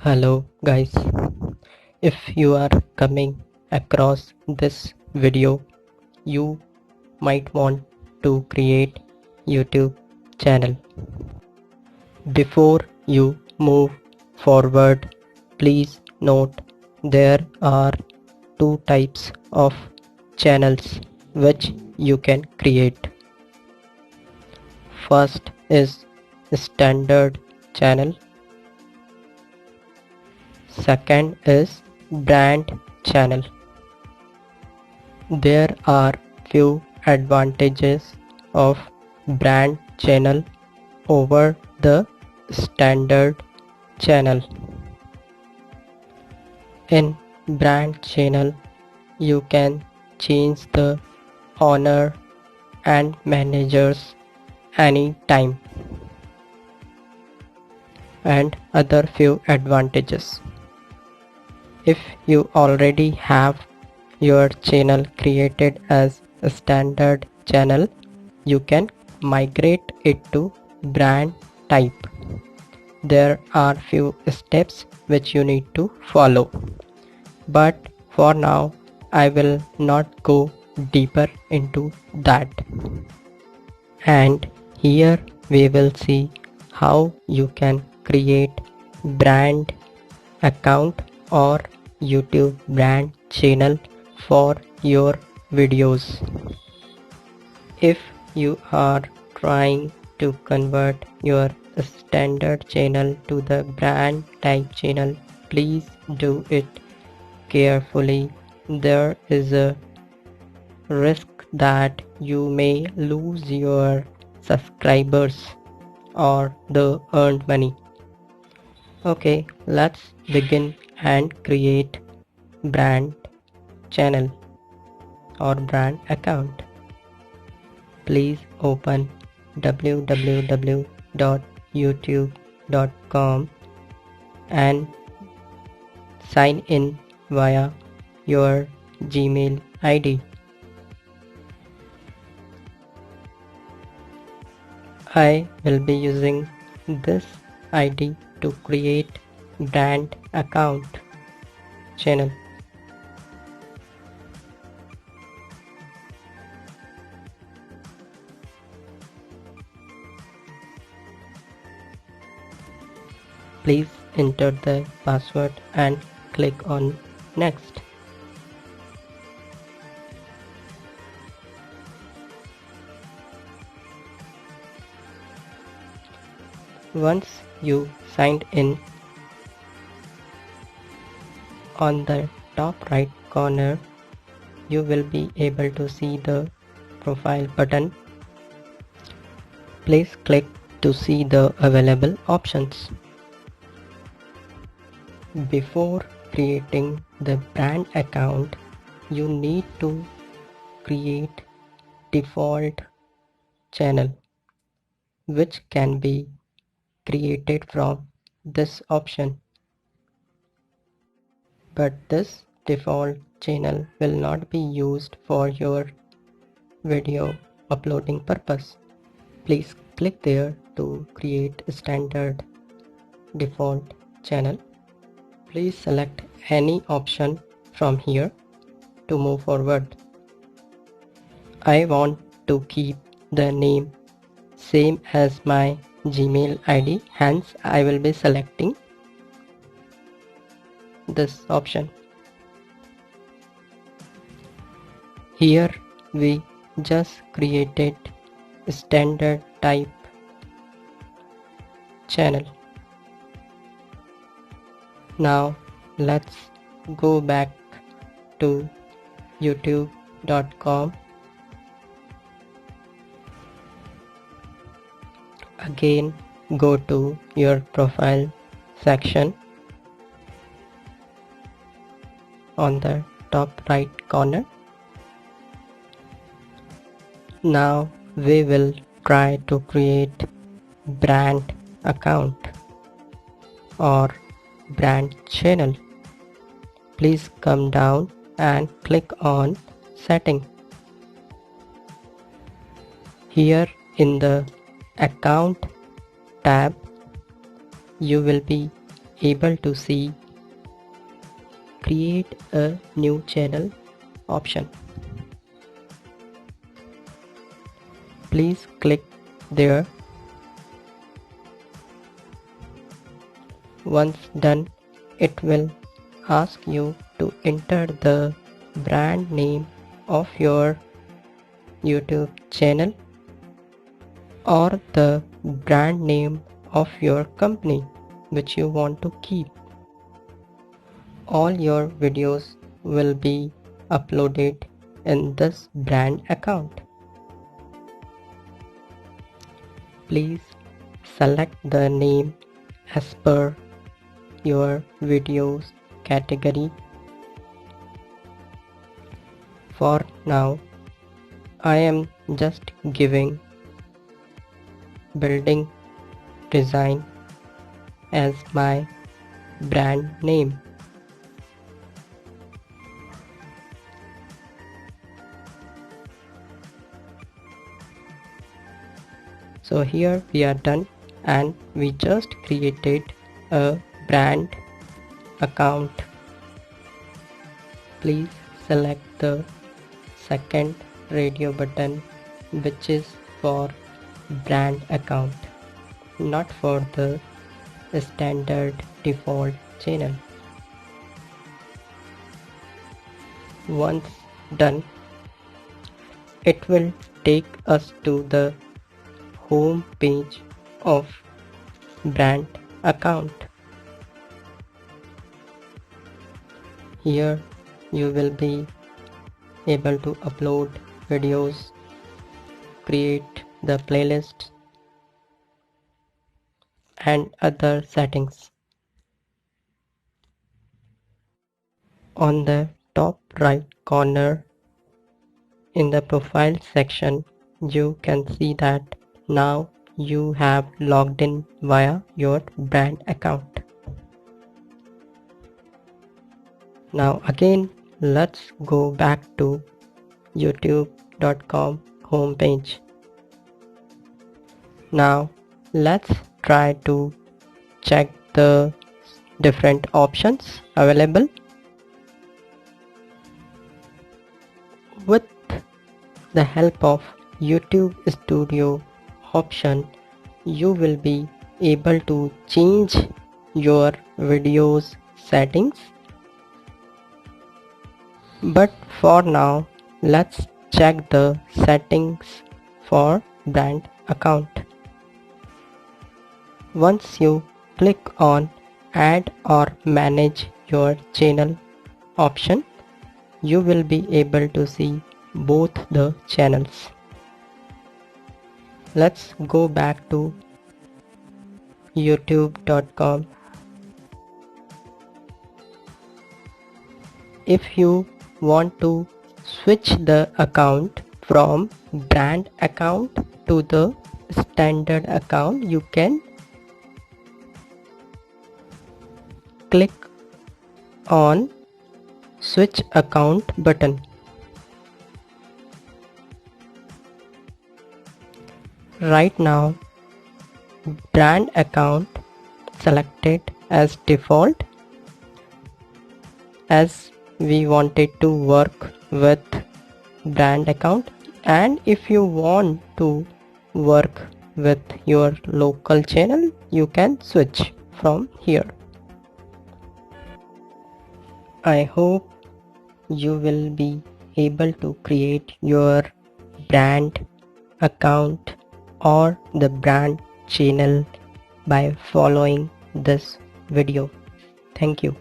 Hello guys, if you are coming across this video, you might want to create YouTube channel. Before you move forward, please note there are two types of channels which you can create. First is standard channel. Second is brand channel. There are few advantages of brand channel over the standard channel. In brand channel, you can change the owner and managers anytime, and other few advantages. If you already have your channel created as a standard channel, you can migrate it to brand type. There are few steps which you need to follow, but for now I will not go deeper into that. And here we will see how you can create brand account or YouTube brand channel for your videos. If you are trying to convert your standard channel to the brand type channel, please do it carefully. There is a risk that you may lose your subscribers or the earned money. Okay, let's begin and create brand channel or brand account. Please open www.youtube.com and sign in via your Gmail ID. I will be using this ID to create brand account channel. Please enter the password and click on next. Once you signed in, on the top right corner you will be able to see the profile button. Please click to see the available options. Before creating the brand account, you need to create default channel, which can be created from this option. But this default channel will not be used for your video uploading purpose. Please click there to create a standard default channel. Please select any option from here to move forward. I want to keep the name same as my Gmail ID, hence I will be selecting this option. Here we just created a standard type channel. Now let's go back to youtube.com. Again go to your profile section on the top right corner. Now we will try to create brand account or brand channel. Please come down and click on setting. Here in the account tab you will be able to see create a new channel option. Please click there. Once done, it will ask you to enter the brand name of your YouTube channel or the brand name of your company which you want to keep. All your videos will be uploaded in this brand account. Please select the name as per your videos category. For now, I am just giving building design as my brand name. So here we are done, and we just created a brand account. Please select the second radio button, which is for brand account, not for the standard default channel. Once done, it will take us to the home page of brand account. Here you will be able to upload videos, create the playlists and other settings. On the top right corner in the profile section, you can see that now you have logged in via your brand account. Now again, let's go back to youtube.com homepage. Now let's try to check the different options available. With the help of YouTube Studio option, you will be able to change your videos settings. But for now, let's check the settings for brand account. Once you click on add or manage your channel option, you will be able to see both the channels. Let's go back to youtube.com. If you want to switch the account from brand account to the standard account, you can click on switch account button. Right now, brand account selected as default, as we wanted to work with brand account, and if you want to work with your local channel, you can switch from here. I hope you will be able to create your brand account or the brand channel by following this video. Thank you.